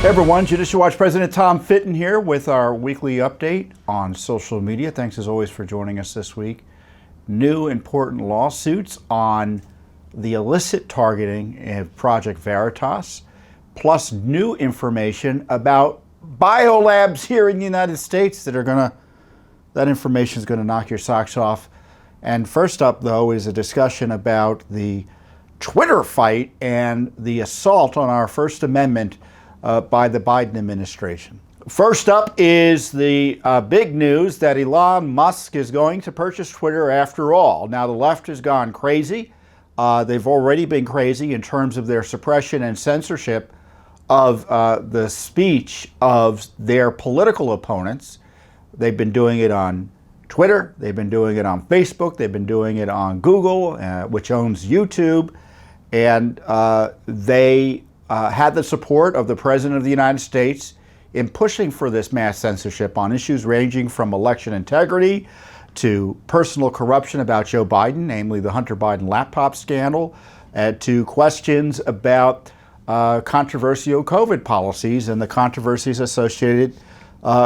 Hey everyone, Judicial Watch President Tom Fitton here with our weekly update on social media. Thanks as always for joining us this week. New important lawsuits on the illicit targeting of Project Veritas, plus new information about BioLabs here in the United States that information is gonna knock your socks off. And first up though is a discussion about the Twitter fight and the assault on our First Amendment by the Biden administration. First up is the big news that Elon Musk is going to purchase Twitter after all. Now, the left has gone crazy. They've already been crazy in terms of their suppression and censorship of the speech of their political opponents. They've been doing it on Twitter. They've been doing it on Facebook. They've been doing it on Google, which owns YouTube. And they had the support of the President of the United States in pushing for this mass censorship on issues ranging from election integrity to personal corruption about Joe Biden, namely the Hunter Biden laptop scandal, to questions about controversial COVID policies and the controversies associated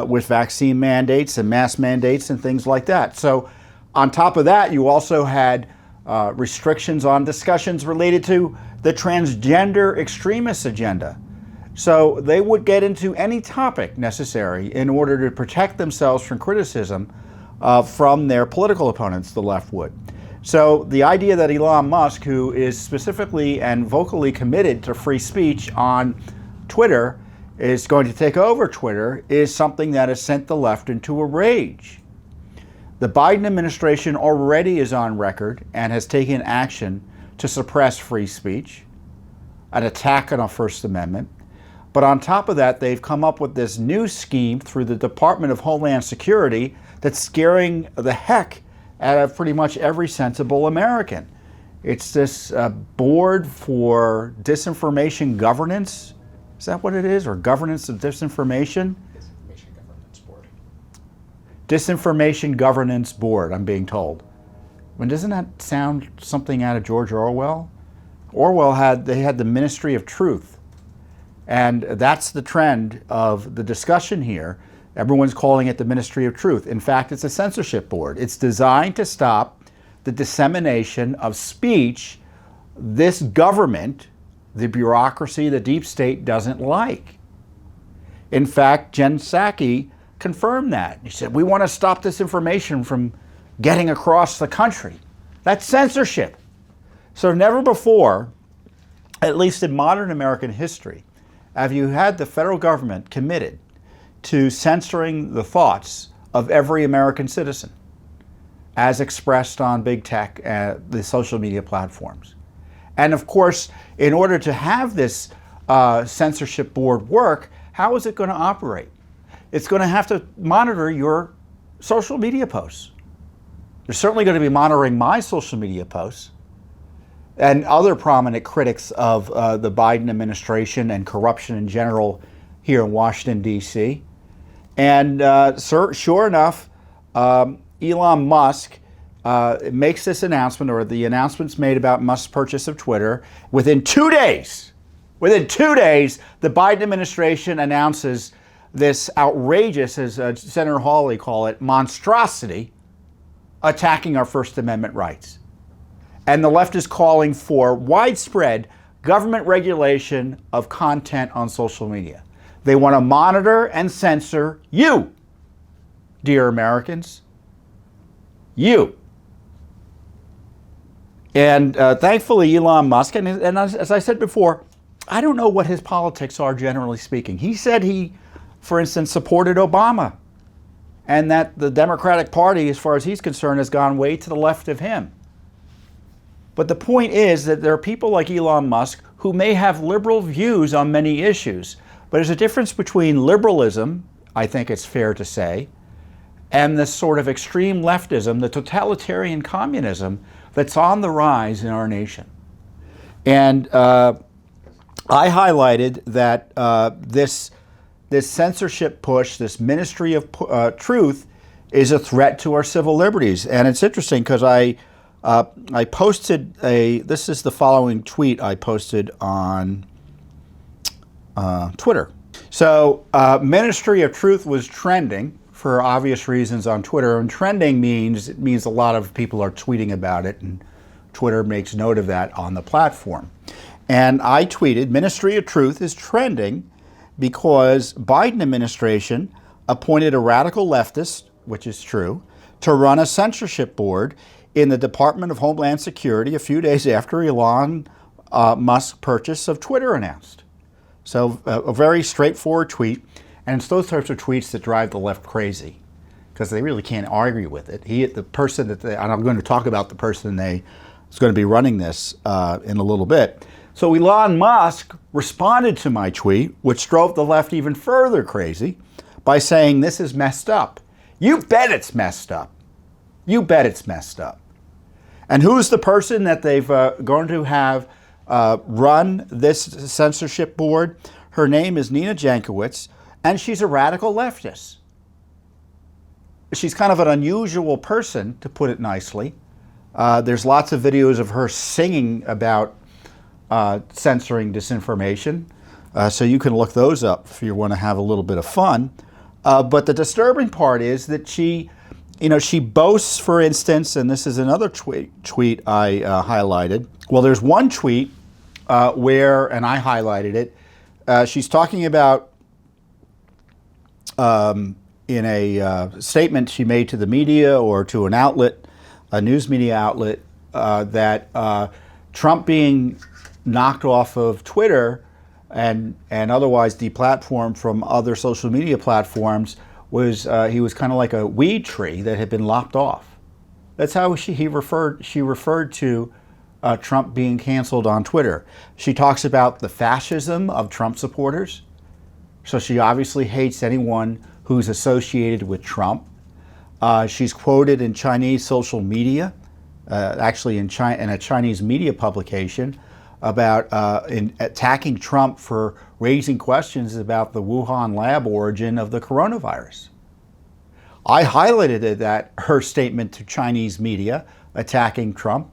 with vaccine mandates and mask mandates and things like that. So on top of that, you also had restrictions on discussions related to the transgender extremist agenda. So they would get into any topic necessary in order to protect themselves from criticism from their political opponents, the left would. So the idea that Elon Musk, who is specifically and vocally committed to free speech on Twitter, is going to take over Twitter is something that has sent the left into a rage. The Biden administration already is on record and has taken action to suppress free speech, an attack on our First Amendment. But on top of that, they've come up with this new scheme through the Department of Homeland Security that's scaring the heck out of pretty much every sensible American. It's this board for disinformation governance. Is that what it is? Or governance of disinformation? Disinformation Governance Board. Disinformation Governance Board, I'm being told. When doesn't that sound something out of George Orwell? Orwell had the Ministry of Truth. And that's the trend of the discussion here. Everyone's calling it the Ministry of Truth. In fact, it's a censorship board. It's designed to stop the dissemination of speech this government, the bureaucracy, the deep state doesn't like. In fact, Jen Psaki confirmed that. He said, we want to stop this information from getting across the country. That's censorship. So never before, at least in modern American history, have you had the federal government committed to censoring the thoughts of every American citizen as expressed on big tech, the social media platforms. And of course, in order to have this censorship board work, how is it going to operate? It's going to have to monitor your social media posts. They're certainly going to be monitoring my social media posts and other prominent critics of the Biden administration and corruption in general here in Washington, D.C. And sure enough, Elon Musk makes this announcement, or the announcement's made about Musk's purchase of Twitter. Within 2 days, the Biden administration announces this outrageous, as Senator Hawley called it, monstrosity attacking our First Amendment rights. And the left is calling for widespread government regulation of content on social media. They want to monitor and censor you, dear Americans. You. And thankfully, Elon Musk, and as I said before, I don't know what his politics are generally speaking. He said he, for instance, supported Obama, and that the Democratic Party, as far as he's concerned, has gone way to the left of him. But the point is that there are people like Elon Musk who may have liberal views on many issues, but there's a difference between liberalism, I think it's fair to say, and this sort of extreme leftism, the totalitarian communism that's on the rise in our nation. And I highlighted that this censorship push, this Ministry of Truth, is a threat to our civil liberties. And it's interesting because I posted this is the following tweet I posted on Twitter. So Ministry of Truth was trending for obvious reasons on Twitter. And trending means a lot of people are tweeting about it, and Twitter makes note of that on the platform. And I tweeted, Ministry of Truth is trending because Biden administration appointed a radical leftist, which is true, to run a censorship board in the Department of Homeland Security a few days after Elon Musk's purchase of Twitter announced. So a very straightforward tweet, and it's those types of tweets that drive the left crazy because they really can't argue with it. The person that and I'm going to talk about the person is going to be running this in a little bit. So Elon Musk responded to my tweet, which drove the left even further crazy by saying this is messed up. You bet it's messed up. You bet it's messed up. And who's the person that they've going to have run this censorship board? Her name is Nina Jankowicz, and she's a radical leftist. She's kind of an unusual person, to put it nicely. There's lots of videos of her singing about censoring disinformation, so you can look those up if you want to have a little bit of fun. But the disturbing part is that she boasts, for instance, and this is another tweet I highlighted. Well, there's one tweet where, and I highlighted it, she's talking about in a statement she made to the media or to an outlet, a news media outlet, that Trump being knocked off of Twitter and otherwise deplatformed from other social media platforms was he was kind of like a weed tree that had been lopped off. That's how she referred to Trump being canceled on Twitter. She talks about the fascism of Trump supporters. So she obviously hates anyone who's associated with Trump. She's quoted in Chinese social media, actually in a Chinese media publication, about attacking Trump for raising questions about the Wuhan lab origin of the coronavirus. I highlighted that her statement to Chinese media attacking Trump.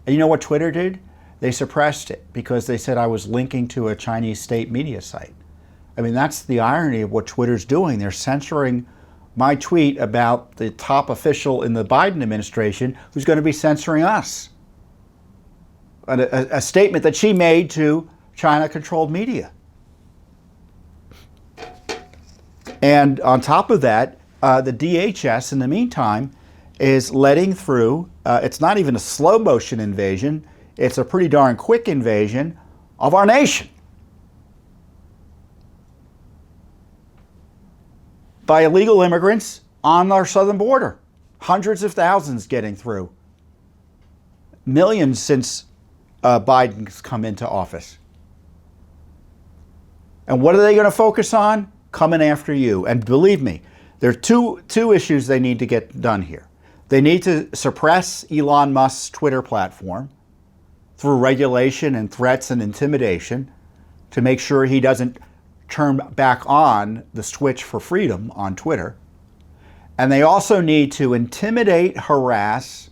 And you know what Twitter did? They suppressed it because they said I was linking to a Chinese state media site. I mean, that's the irony of what Twitter's doing. They're censoring my tweet about the top official in the Biden administration who's going to be censoring us. A statement that she made to China-controlled media. And on top of that, the DHS, in the meantime, is letting through, it's not even a slow motion invasion, it's a pretty darn quick invasion of our nation. By illegal immigrants on our southern border. Hundreds of thousands getting through. Millions since Biden's come into office. And what are they going to focus on? Coming after you. And believe me, there are two issues they need to get done here. They need to suppress Elon Musk's Twitter platform through regulation and threats and intimidation to make sure he doesn't turn back on the switch for freedom on Twitter. And they also need to intimidate, harass,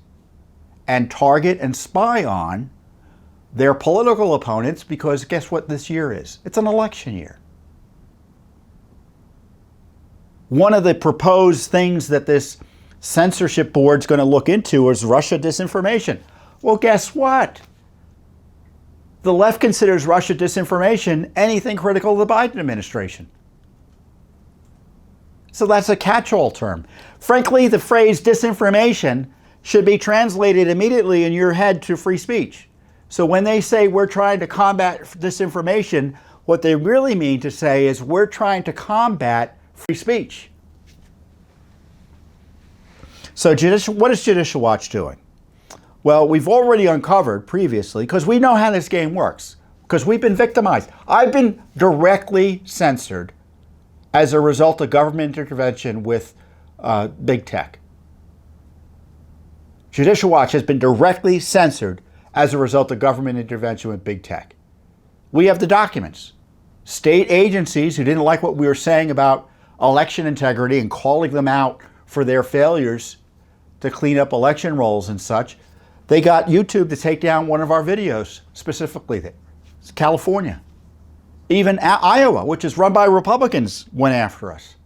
and target and spy on their political opponents, because guess what this year is? It's an election year. One of the proposed things that this censorship board's going to look into is Russia disinformation. Well, guess what? The left considers Russia disinformation anything critical of the Biden administration. So that's a catch-all term. Frankly, the phrase disinformation should be translated immediately in your head to free speech. So when they say we're trying to combat disinformation, what they really mean to say is we're trying to combat free speech. So what is Judicial Watch doing? Well, we've already uncovered previously, because we know how this game works, because we've been victimized. I've been directly censored as a result of government intervention with big tech. Judicial Watch has been directly censored as a result of government intervention with big tech. We have the documents. State agencies who didn't like what we were saying about election integrity and calling them out for their failures to clean up election rolls and such, they got YouTube to take down one of our videos, specifically. It's California. Even Iowa, which is run by Republicans, went after us.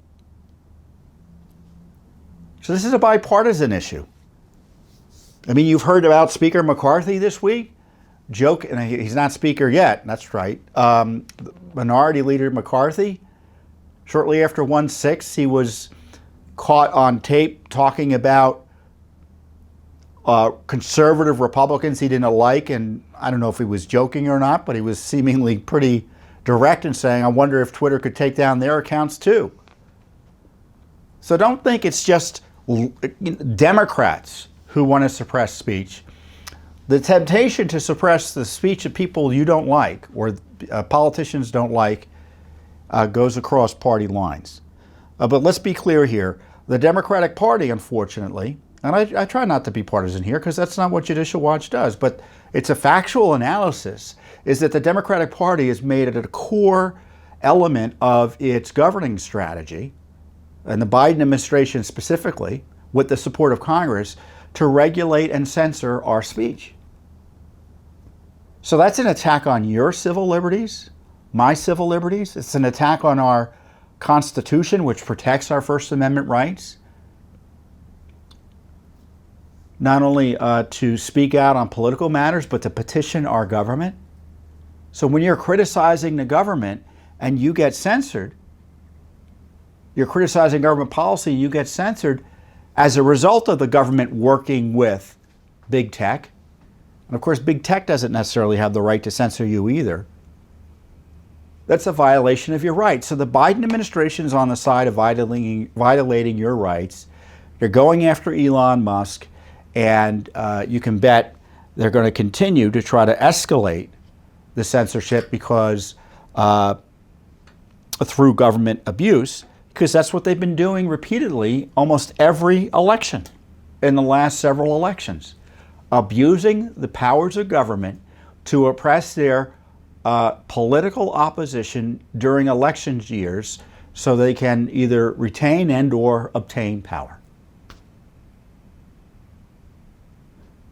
So this is a bipartisan issue. I mean, you've heard about Speaker McCarthy this week. Joke, and he's not Speaker yet, that's right. Minority Leader McCarthy, shortly after 1/6, he was caught on tape talking about conservative Republicans he didn't like, and I don't know if he was joking or not, but he was seemingly pretty direct in saying, I wonder if Twitter could take down their accounts too. So don't think it's just Democrats who want to suppress speech. The temptation to suppress the speech of people you don't like or politicians don't like goes across party lines. But let's be clear here. The Democratic Party, unfortunately, and I try not to be partisan here because that's not what Judicial Watch does, but it's a factual analysis, is that the Democratic Party has made it a core element of its governing strategy, and the Biden administration specifically, with the support of Congress, to regulate and censor our speech. So that's an attack on your civil liberties, my civil liberties. It's an attack on our Constitution, which protects our First Amendment rights. Not only to speak out on political matters, but to petition our government. So when you're criticizing the government and you get censored, you're criticizing government policy, you get censored as a result of the government working with big tech. And of course, big tech doesn't necessarily have the right to censor you either. That's a violation of your rights. So the Biden administration is on the side of violating your rights. They're going after Elon Musk, and you can bet they're going to continue to try to escalate the censorship because through government abuse, because that's what they've been doing repeatedly almost every election in the last several elections. Abusing the powers of government to oppress their political opposition during election years so they can either retain and or obtain power.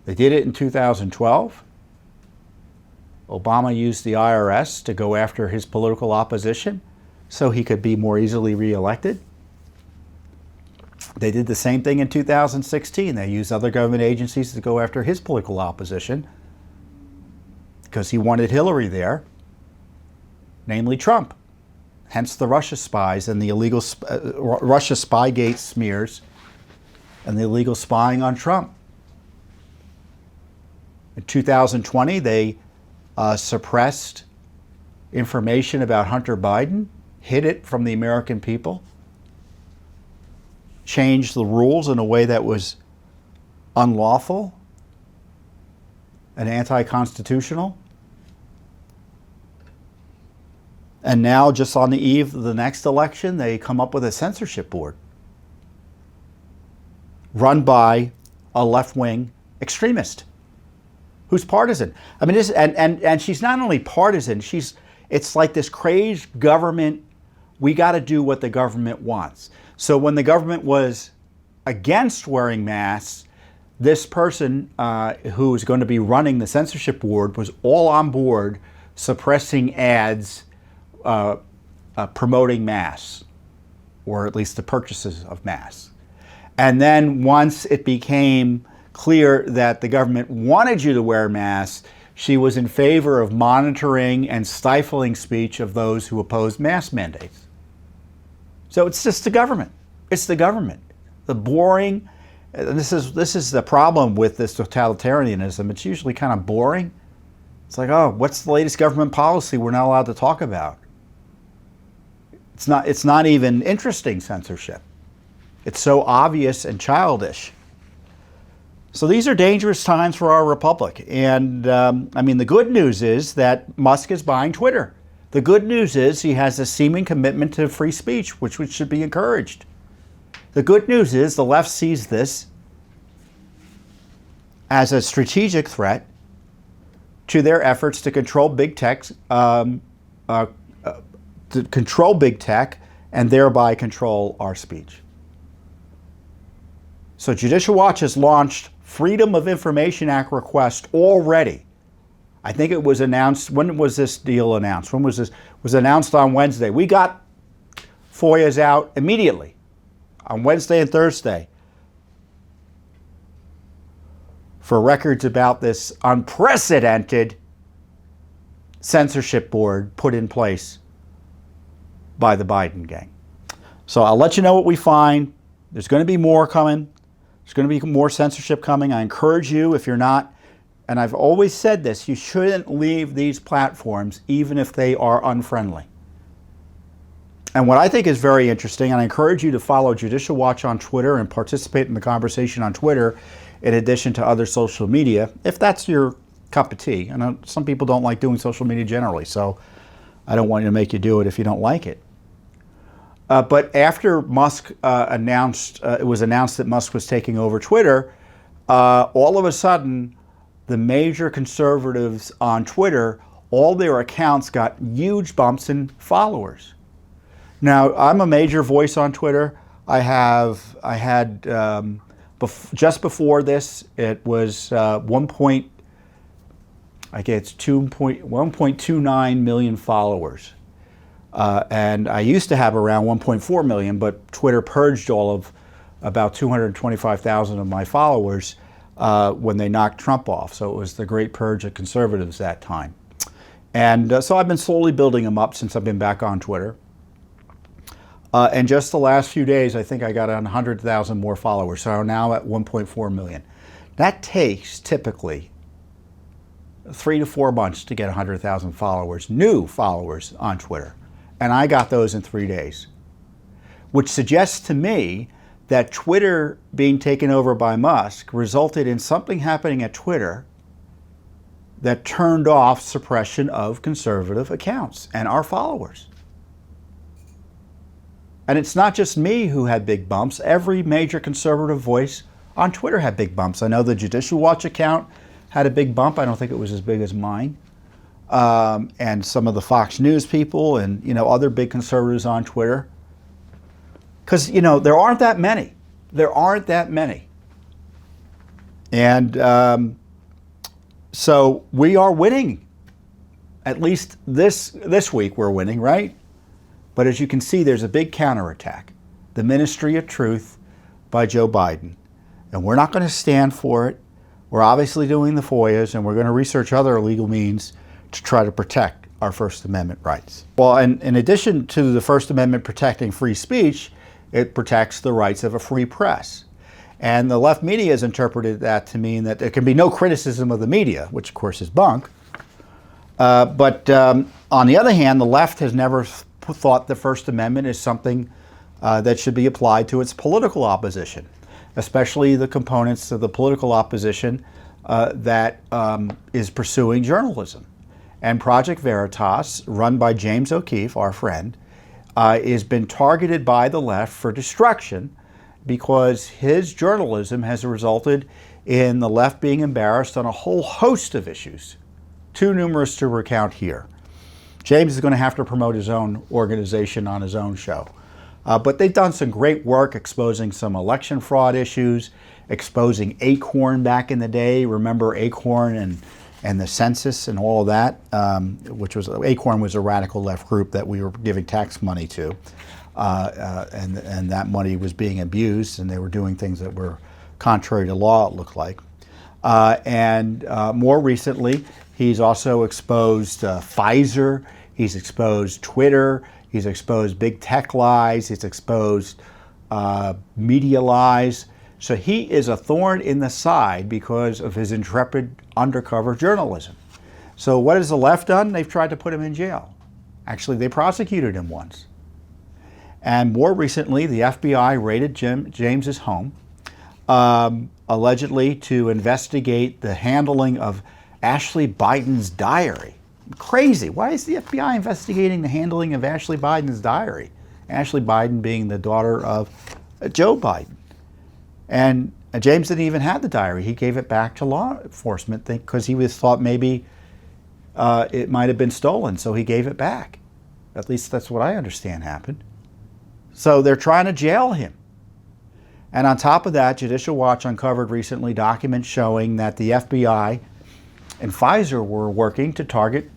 They did it in 2012. Obama used the IRS to go after his political opposition so he could be more easily reelected. They did the same thing in 2016. They used other government agencies to go after his political opposition because he wanted Hillary there, namely Trump. Hence the Russia spies and the illegal Russia Spygate smears and the illegal spying on Trump. In 2020, they suppressed information about Hunter Biden, hid it from the American people, changed the rules in a way that was unlawful and anti-constitutional. And now, just on the eve of the next election, they come up with a censorship board run by a left-wing extremist who's partisan. I mean, and she's not only partisan, it's like this crazed government, we got to do what the government wants. So when the government was against wearing masks, this person who is going to be running the censorship board was all on board suppressing ads promoting masks, or at least the purchases of masks. And then once it became clear that the government wanted you to wear masks, she was in favor of monitoring and stifling speech of those who opposed mask mandates. So it's just the government. It's the government. The boring, and this is the problem with this totalitarianism. It's usually kind of boring. It's like, oh, what's the latest government policy we're not allowed to talk about? It's not even interesting censorship. It's so obvious and childish. So these are dangerous times for our republic. And I mean, the good news is that Musk is buying Twitter. The good news is he has a seeming commitment to free speech, which should be encouraged. The good news is the left sees this as a strategic threat to their efforts to control big tech, and thereby control our speech. So Judicial Watch has launched Freedom of Information Act request already I think it was announced, when was this deal announced? When was this? It was announced on Wednesday. We got FOIAs out immediately on Wednesday and Thursday for records about this unprecedented censorship board put in place by the Biden gang. So I'll let you know what we find. There's going to be more coming. There's going to be more censorship coming. I encourage you, if you're not, and I've always said this, you shouldn't leave these platforms even if they are unfriendly. And what I think is very interesting, and I encourage you to follow Judicial Watch on Twitter and participate in the conversation on Twitter in addition to other social media, if that's your cup of tea. I know some people don't like doing social media generally, so I don't want to make you do it if you don't like it. But after Musk it was announced that Musk was taking over Twitter, all of a sudden, the major conservatives on Twitter, all their accounts got huge bumps in followers. Now, I'm a major voice on Twitter. I had just before this, it was 1.29 million followers. And I used to have around 1.4 million, but Twitter purged all of about 225,000 of my followers when they knocked Trump off. So it was the great purge of conservatives that time. And so I've been slowly building them up since I've been back on Twitter. And just the last few days, I think I got 100,000 more followers. So I'm now at 1.4 million. That takes typically 3 to 4 months to get 100,000 followers, new followers on Twitter. And I got those in 3 days, which suggests to me that Twitter being taken over by Musk resulted in something happening at Twitter that turned off suppression of conservative accounts and our followers. And it's not just me who had big bumps. Every major conservative voice on Twitter had big bumps. I know the Judicial Watch account had a big bump. I don't think it was as big as mine. And some of the Fox News people and, other big conservatives on Twitter. Because, there aren't that many. There aren't that many. And so we are winning. At least this week we're winning, right? But as you can see, there's a big counterattack. The Ministry of Truth by Joe Biden. And we're not going to stand for it. We're obviously doing the FOIAs, and we're going to research other legal means to try to protect our First Amendment rights. Well, and in addition to the First Amendment protecting free speech, it protects the rights of a free press. And the left media has interpreted that to mean that there can be no criticism of the media, which of course is bunk. But on the other hand, the left has never thought the First Amendment is something that should be applied to its political opposition, especially the components of the political opposition that is pursuing journalism. And Project Veritas, run by James O'Keefe, our friend, has been targeted by the left for destruction because his journalism has resulted in the left being embarrassed on a whole host of issues, too numerous to recount here. James is going to have to promote his own organization on his own show. But they've done some great work exposing some election fraud issues, exposing Acorn back in the day. Remember Acorn and the census and all of that, which was, Acorn was a radical left group that we were giving tax money to. And that money was being abused, and they were doing things that were contrary to law, it looked like. And more recently, he's also exposed Pfizer, he's exposed Twitter, he's exposed big tech lies, he's exposed media lies. So he is a thorn in the side because of his intrepid undercover journalism. So what has the left done? They've tried to put him in jail. Actually, they prosecuted him once. And more recently, the FBI raided James's home, allegedly to investigate the handling of Ashley Biden's diary. Crazy. Why is the FBI investigating the handling of Ashley Biden's diary? Ashley Biden being the daughter of Joe Biden. And James didn't even have the diary. He gave it back to law enforcement because he thought maybe it might have been stolen, so he gave it back. At least that's what I understand happened. So they're trying to jail him. And on top of that, Judicial Watch uncovered recently documents showing that the FBI and Pfizer were working to target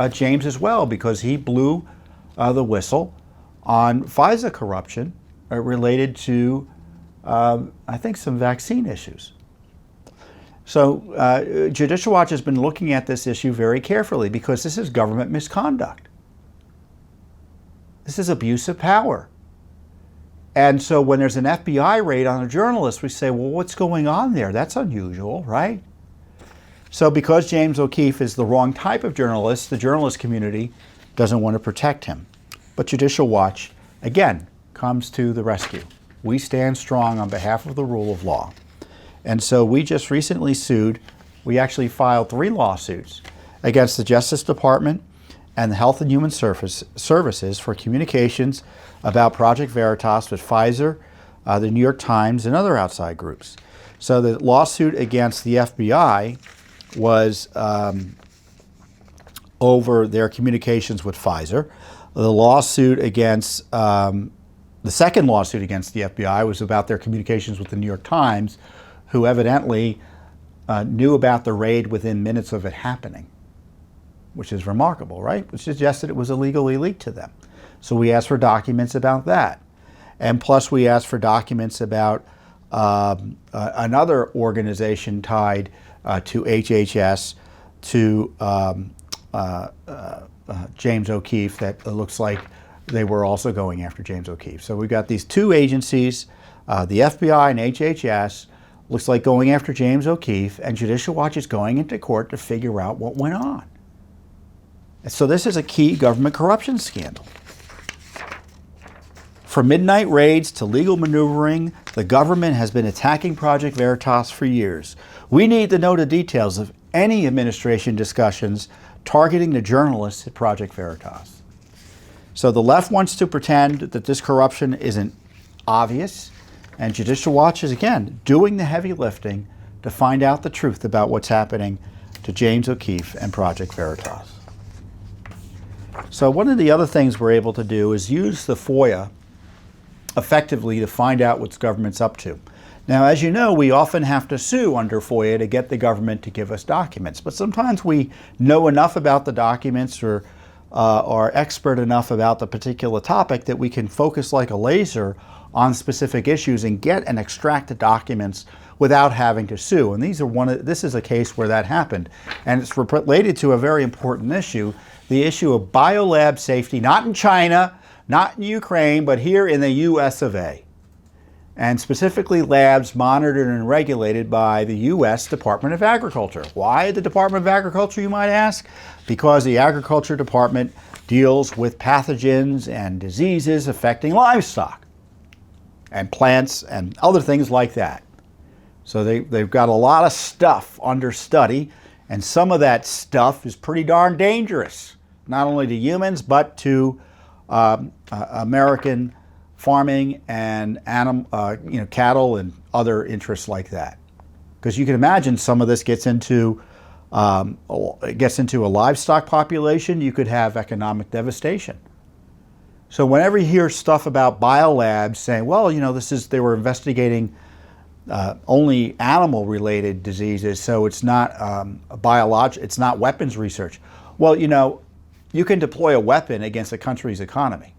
James as well, because he blew the whistle on Pfizer corruption related to, I think, some vaccine issues. So Judicial Watch has been looking at this issue very carefully, because this is government misconduct. This is abuse of power. And so when there's an FBI raid on a journalist, we say, well, what's going on there? That's unusual, right? So because James O'Keefe is the wrong type of journalist, the journalist community doesn't want to protect him. But Judicial Watch, again, comes to the rescue. We stand strong on behalf of the rule of law. And so we just recently sued, we actually filed 3 lawsuits against the Justice Department and the Health and Human Services for communications about Project Veritas with Pfizer, the New York Times, and other outside groups. So the lawsuit against the FBI was over their communications with Pfizer. The lawsuit against, the second lawsuit against the FBI was about their communications with the New York Times, who evidently knew about the raid within minutes of it happening, which is remarkable, right? Which suggested it was illegally leaked to them. So we asked for documents about that. And plus we asked for documents about another organization tied to HHS, to James O'Keefe, that looks like they were also going after James O'Keefe. So we've got these 2 agencies, the FBI and HHS, looks like going after James O'Keefe, and Judicial Watch is going into court to figure out what went on. So this is a key government corruption scandal. From midnight raids to legal maneuvering, the government has been attacking Project Veritas for years. We need to know the details of any administration discussions targeting the journalists at Project Veritas. So the left wants to pretend that this corruption isn't obvious, and Judicial Watch is, again, doing the heavy lifting to find out the truth about what's happening to James O'Keefe and Project Veritas. So one of the other things we're able to do is use the FOIA effectively to find out what government's up to. Now, as you know, we often have to sue under FOIA to get the government to give us documents, but sometimes we know enough about the documents or are expert enough about the particular topic that we can focus like a laser on specific issues and get and extract the documents without having to sue. And this is a case where that happened, and it's related to a very important issue, the issue of BioLab safety, not in China, not in Ukraine, but here in the US of A. And specifically labs monitored and regulated by the US Department of Agriculture. Why the Department of Agriculture, you might ask? Because the Agriculture Department deals with pathogens and diseases affecting livestock and plants and other things like that. So they've got a lot of stuff under study, and some of that stuff is pretty darn dangerous, not only to humans, but to American farming and cattle and other interests like that. Because you can imagine some of this gets into a livestock population, you could have economic devastation. So whenever you hear stuff about biolabs saying, well, they were investigating only animal-related diseases, so it's not it's not weapons research. Well, you can deploy a weapon against a country's economy.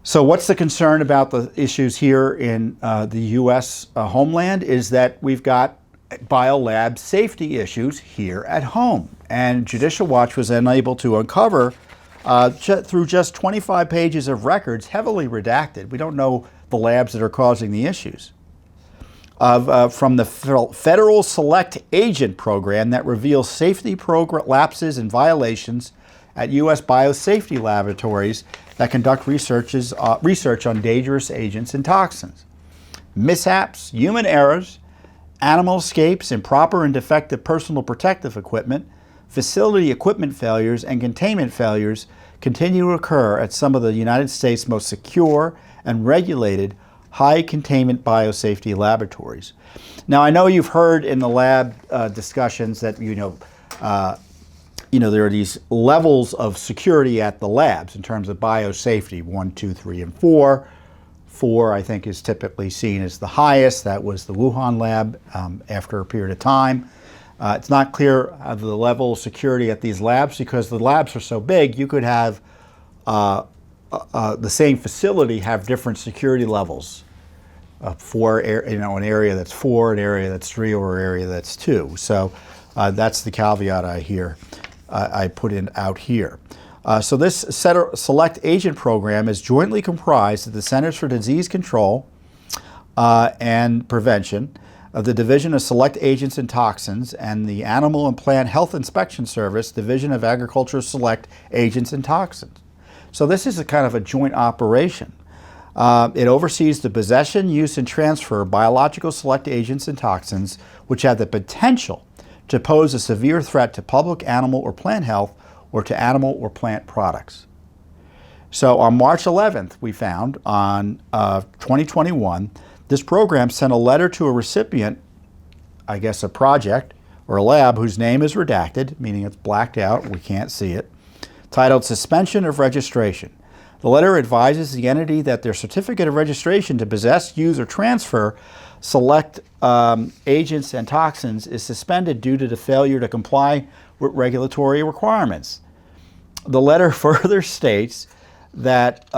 So what's the concern about the issues here in the U.S. homeland is that we've got BioLab safety issues here at home. And Judicial Watch was unable to uncover, through just 25 pages of records, heavily redacted. We don't know the labs that are causing the issues. From the Federal Select Agent Program that reveals safety lapses and violations at U.S. biosafety laboratories that conduct research on dangerous agents and toxins. Mishaps, human errors, animal escapes, improper and defective personal protective equipment, facility equipment failures, and containment failures continue to occur at some of the United States' most secure and regulated high containment biosafety laboratories. Now, I know you've heard in the lab discussions that there are these levels of security at the labs in terms of biosafety, 1, 2, 3, and 4. 4, I think, is typically seen as the highest. That was the Wuhan lab after a period of time. It's not clear of the level of security at these labs because the labs are so big, you could have the same facility have different security levels for an area that's 4, an area that's 3, or an area that's 2. So that's the caveat I put out here. So this Select Agent Program is jointly comprised of the Centers for Disease Control and Prevention, of the Division of Select Agents and Toxins, and the Animal and Plant Health Inspection Service, Division of Agriculture Select Agents and Toxins. So this is a kind of a joint operation. It oversees the possession, use, and transfer of biological select agents and toxins which have the potential to pose a severe threat to public, animal, or plant health, or to animal or plant products. So on March 11th, we found on 2021, this program sent a letter to a recipient, I guess a project or a lab whose name is redacted, meaning it's blacked out, we can't see it, titled Suspension of Registration. The letter advises the entity that their certificate of registration to possess, use, or transfer select agents and toxins is suspended due to the failure to comply with regulatory requirements. The letter further states that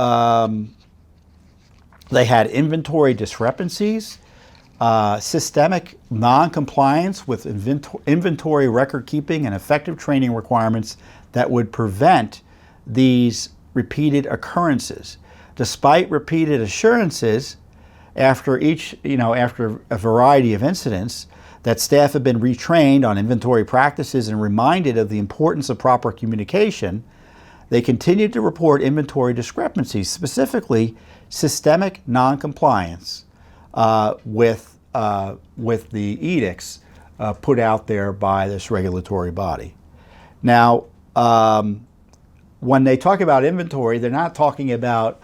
they had inventory discrepancies, systemic non-compliance with inventory record keeping and effective training requirements that would prevent these repeated occurrences. Despite repeated assurances after a variety of incidents, that staff have been retrained on inventory practices and reminded of the importance of proper communication, they continued to report inventory discrepancies, specifically systemic non-compliance with the edicts put out there by this regulatory body. Now, when they talk about inventory, they're not talking about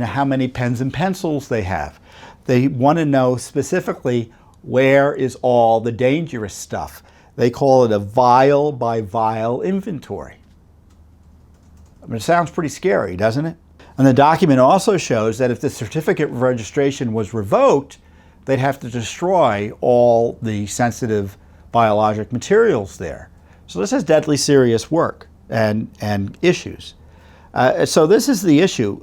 how many pens and pencils they have. They want to know specifically where is all the dangerous stuff. They call it a vial by vial inventory. I mean, it sounds pretty scary, doesn't it? And the document also shows that if the certificate of registration was revoked, they'd have to destroy all the sensitive biologic materials there. So this is deadly serious work and issues. So this is the issue.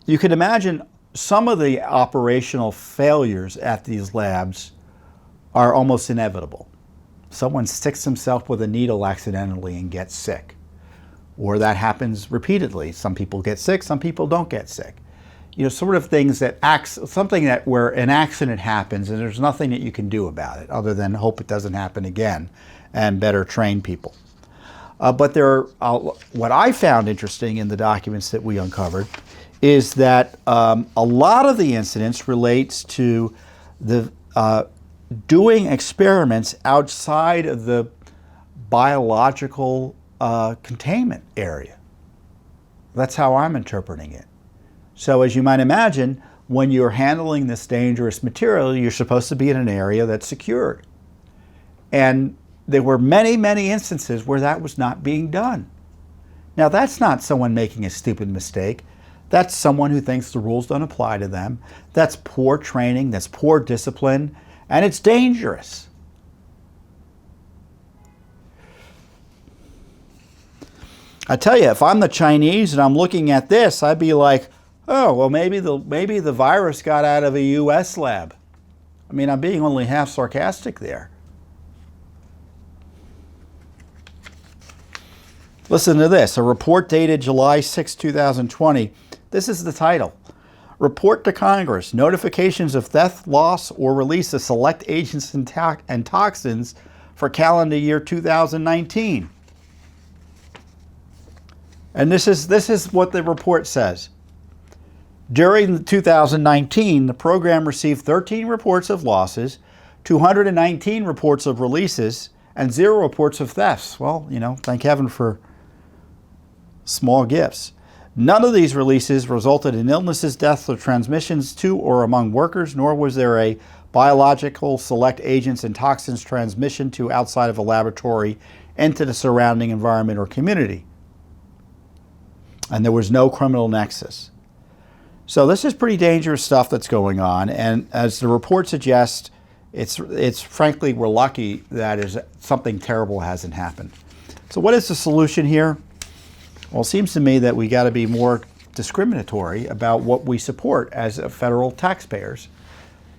You can imagine some of the operational failures at these labs are almost inevitable. Someone sticks himself with a needle accidentally and gets sick. Or that happens repeatedly. Some people get sick, some people don't get sick. Sort of things that something that where an accident happens and there's nothing that you can do about it other than hope it doesn't happen again and better train people. But what I found interesting in the documents that we uncovered is that a lot of the incidents relates to the doing experiments outside of the biological containment area. That's how I'm interpreting it. So as you might imagine, when you're handling this dangerous material, you're supposed to be in an area that's secured. And there were many, many instances where that was not being done. Now, that's not someone making a stupid mistake. That's someone who thinks the rules don't apply to them. That's poor training, that's poor discipline, and it's dangerous. I tell you, if I'm the Chinese and I'm looking at this, I'd be like, oh, well, maybe the virus got out of a U.S. lab. I mean, I'm being only half sarcastic there. Listen to this, a report dated July 6, 2020. This is the title. Report to Congress, notifications of theft, loss, or release of select agents and toxins for calendar year 2019. And this is what the report says. During 2019, the program received 13 reports of losses, 219 reports of releases, and 0 reports of thefts. Well, thank heaven for small gifts. None of these releases resulted in illnesses, deaths, or transmissions to or among workers, nor was there a biological select agents and toxins transmission to outside of a laboratory into the surrounding environment or community. And there was no criminal nexus. So this is pretty dangerous stuff that's going on, and as the report suggests, it's frankly, we're lucky that something terrible hasn't happened. So what is the solution here? Well, it seems to me that we got to be more discriminatory about what we support as federal taxpayers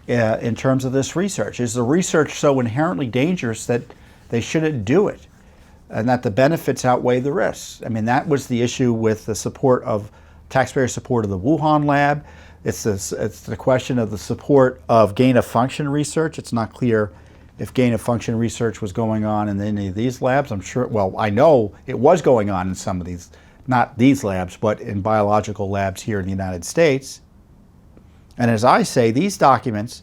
in terms of this research. Is the research so inherently dangerous that they shouldn't do it, and that the benefits outweigh the risks? I mean, that was the issue with the support of taxpayer support of the Wuhan lab. It's the question of the support of gain-of-function research. It's not clear if gain-of-function research was going on in any of these labs. I'm sure, well, I know it was going on in some of these, not these labs, but in biological labs here in the United States. And as I say, these documents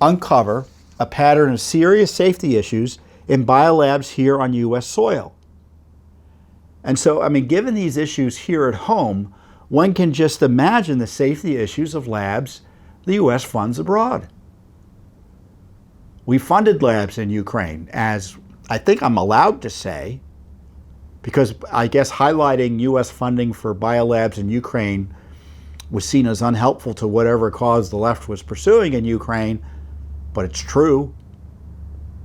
uncover a pattern of serious safety issues in biolabs here on U.S. soil. And so, I mean, given these issues here at home, one can just imagine the safety issues of labs the U.S. funds abroad. We funded labs in Ukraine, as I think I'm allowed to say, because I guess highlighting U.S. funding for biolabs in Ukraine was seen as unhelpful to whatever cause the left was pursuing in Ukraine, but it's true.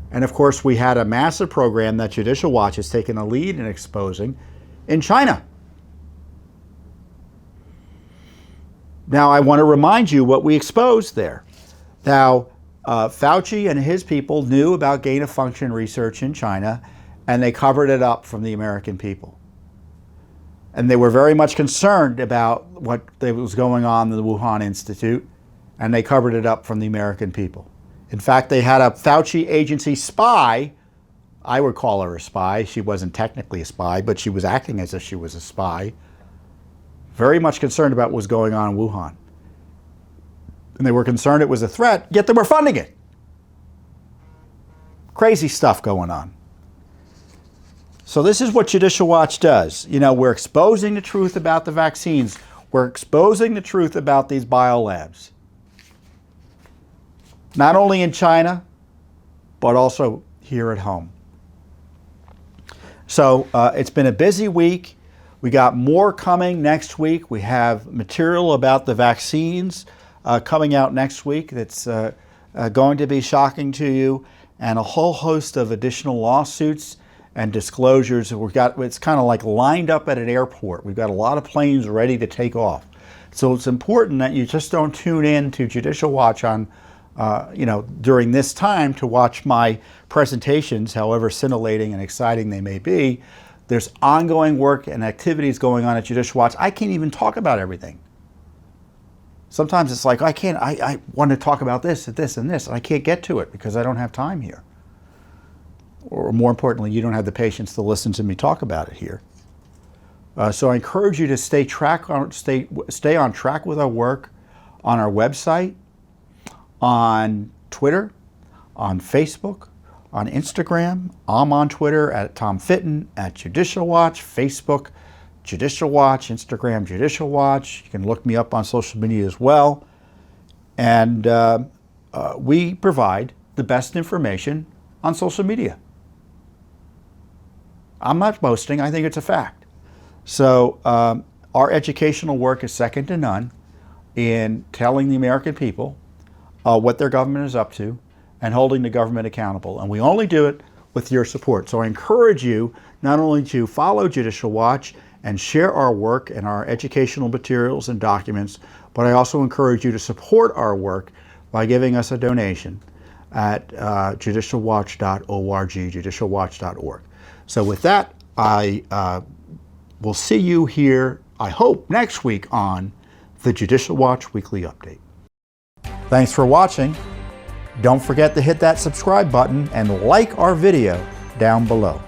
And of course, we had a massive program that Judicial Watch has taken a lead in exposing in China. Now, I want to remind you what we exposed there. Now, Fauci and his people knew about gain-of-function research in China, and they covered it up from the American people. And they were very much concerned about what was going on in the Wuhan Institute, and they covered it up from the American people. In fact, they had a Fauci agency spy. I would call her a spy. She wasn't technically a spy, but she was acting as if she was a spy. Very much concerned about what was going on in Wuhan. And they were concerned it was a threat, yet they were funding it. Crazy stuff going on. So this is what Judicial Watch does. You know, we're exposing the truth about the vaccines. We're exposing the truth about these biolabs. Not only in China, but also here at home. So it's been a busy week. We got more coming next week. We have material about the vaccines coming out next week that's going to be shocking to you, and a whole host of additional lawsuits and disclosures. It's kind of like lined up at an airport. We've got a lot of planes ready to take off. So it's important that you just don't tune in to Judicial Watch on, during this time to watch my presentations, however scintillating and exciting they may be. There's ongoing work and activities going on at Judicial Watch. I can't even talk about everything. Sometimes it's like, I want to talk about this and this and this, and I can't get to it because I don't have time here. Or more importantly, you don't have the patience to listen to me talk about it here. So I encourage you to stay on track with our work on our website, on Twitter, on Facebook, on Instagram. I'm on Twitter at Tom Fitton, at Judicial Watch, Facebook, Judicial Watch, Instagram, Judicial Watch. You can look me up on social media as well. And we provide the best information on social media. I'm not boasting, I think it's a fact. So our educational work is second to none in telling the American people what their government is up to and holding the government accountable. And we only do it with your support. So I encourage you not only to follow Judicial Watch and share our work and our educational materials and documents, but I also encourage you to support our work by giving us a donation at judicialwatch.org, judicialwatch.org. So with that, I will see you here, I hope, next week on the Judicial Watch Weekly Update. Thanks for watching. Don't forget to hit that subscribe button and like our video down below.